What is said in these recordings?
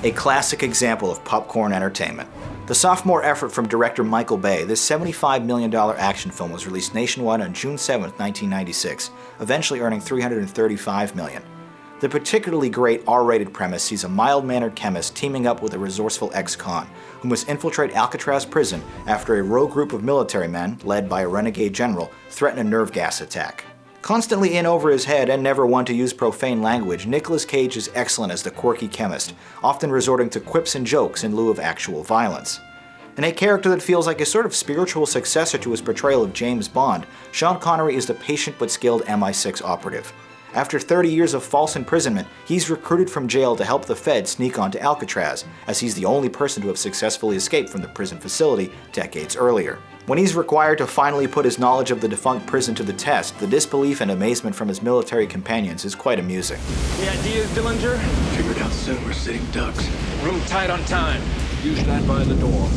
a classic example of popcorn entertainment. The sophomore effort from director Michael Bay, this $75 million action film was released nationwide on June 7, 1996, eventually earning $335 million. The particularly great R-rated premise sees a mild-mannered chemist teaming up with a resourceful ex-con, who must infiltrate Alcatraz prison after a rogue group of military men, led by a renegade general, threaten a nerve gas attack. Constantly in over his head and never one to use profane language, Nicolas Cage is excellent as the quirky chemist, often resorting to quips and jokes in lieu of actual violence. In a character that feels like a sort of spiritual successor to his portrayal of James Bond, Sean Connery is the patient but skilled MI6 operative. After 30 years of false imprisonment, he's recruited from jail to help the Fed sneak onto Alcatraz, as he's the only person to have successfully escaped from the prison facility decades earlier. When he's required to finally put his knowledge of the defunct prison to the test, the disbelief and amazement from his military companions is quite amusing. The idea, Dillinger? Figured out soon we're sitting ducks. Room tight on time. You stand by the door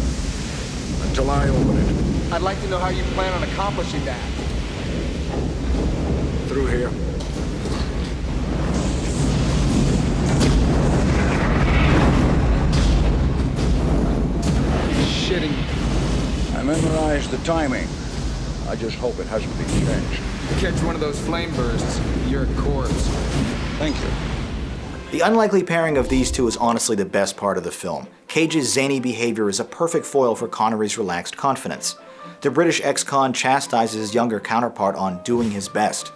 until I open it. I'd like to know how you plan on accomplishing that. Through here. Shitting. I memorized the timing. I just hope it hasn't been changed. Catch one of those flame bursts, you're a corpse. Thank you. The unlikely pairing of these two is honestly the best part of the film. Cage's zany behavior is a perfect foil for Connery's relaxed confidence. The British ex-con chastises his younger counterpart on doing his best.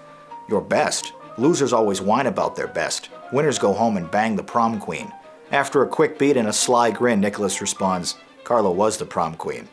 Your best? Losers always whine about their best. Winners go home and bang the prom queen. After a quick beat and a sly grin, Nicholas responds, "Carla was the prom queen."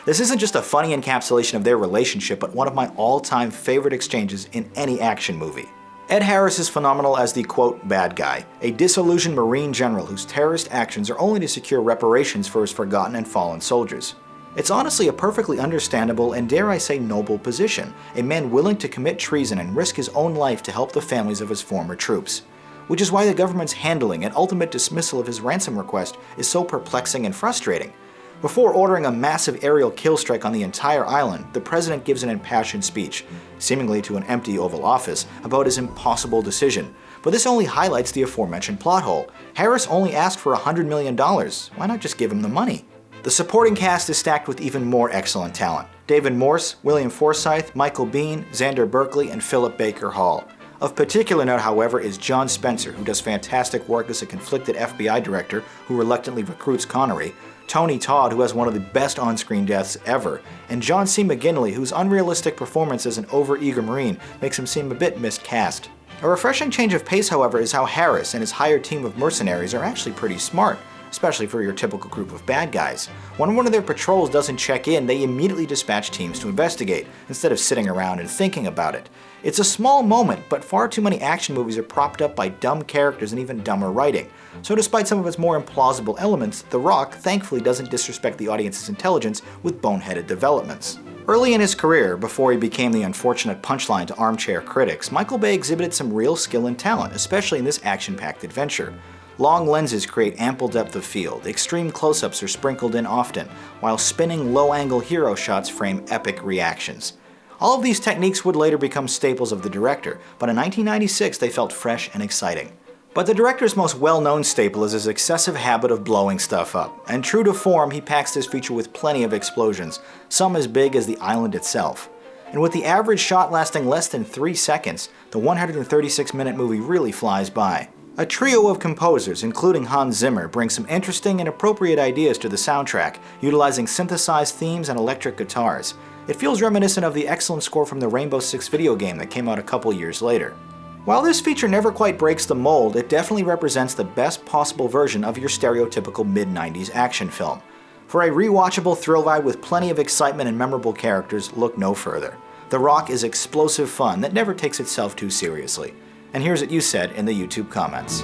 This isn't just a funny encapsulation of their relationship, but one of my all-time favorite exchanges in any action movie. Ed Harris is phenomenal as the, quote, bad guy, a disillusioned Marine general whose terrorist actions are only to secure reparations for his forgotten and fallen soldiers. It's honestly a perfectly understandable and, dare I say, noble position, a man willing to commit treason and risk his own life to help the families of his former troops. Which is why the government's handling and ultimate dismissal of his ransom request is so perplexing and frustrating. Before ordering a massive aerial kill strike on the entire island, the president gives an impassioned speech, seemingly to an empty Oval Office, about his impossible decision. But this only highlights the aforementioned plot hole. Harris only asked for $100 million. Why not just give him the money? The supporting cast is stacked with even more excellent talent. David Morse, William Forsythe, Michael Biehn, Xander Berkeley, and Philip Baker Hall. Of particular note, however, is John Spencer, who does fantastic work as a conflicted FBI director who reluctantly recruits Connery, Tony Todd, who has one of the best on-screen deaths ever, and John C. McGinley, whose unrealistic performance as an over-eager Marine makes him seem a bit miscast. A refreshing change of pace, however, is how Harris and his hired team of mercenaries are actually pretty smart, especially for your typical group of bad guys. When one of their patrols doesn't check in, they immediately dispatch teams to investigate, instead of sitting around and thinking about it. It's a small moment, but far too many action movies are propped up by dumb characters and even dumber writing. So despite some of its more implausible elements, The Rock thankfully doesn't disrespect the audience's intelligence with boneheaded developments. Early in his career, before he became the unfortunate punchline to armchair critics, Michael Bay exhibited some real skill and talent, especially in this action-packed adventure. Long lenses create ample depth of field, extreme close-ups are sprinkled in often, while spinning low-angle hero shots frame epic reactions. All of these techniques would later become staples of the director, but in 1996 they felt fresh and exciting. But the director's most well-known staple is his excessive habit of blowing stuff up, and true to form, he packs this feature with plenty of explosions, some as big as the island itself. And with the average shot lasting less than 3 seconds, the 136-minute movie really flies by. A trio of composers, including Hans Zimmer, bring some interesting and appropriate ideas to the soundtrack, utilizing synthesized themes and electric guitars. It feels reminiscent of the excellent score from the Rainbow Six video game that came out a couple years later. While this feature never quite breaks the mold, it definitely represents the best possible version of your stereotypical mid-90s action film. For a rewatchable thrill ride with plenty of excitement and memorable characters, look no further. The Rock is explosive fun that never takes itself too seriously. And here's what you said in the YouTube comments.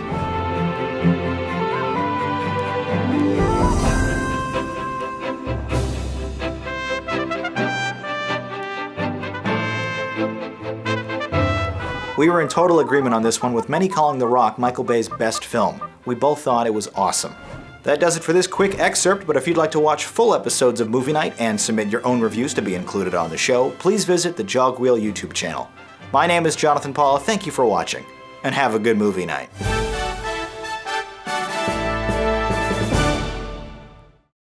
We were in total agreement on this one, with many calling The Rock Michael Bay's best film. We both thought it was awesome. That does it for this quick excerpt, but if you'd like to watch full episodes of Movie Night and submit your own reviews to be included on the show, please visit the Jogwheel YouTube channel. My name is Jonathan Paula, thank you for watching, and have a good movie night.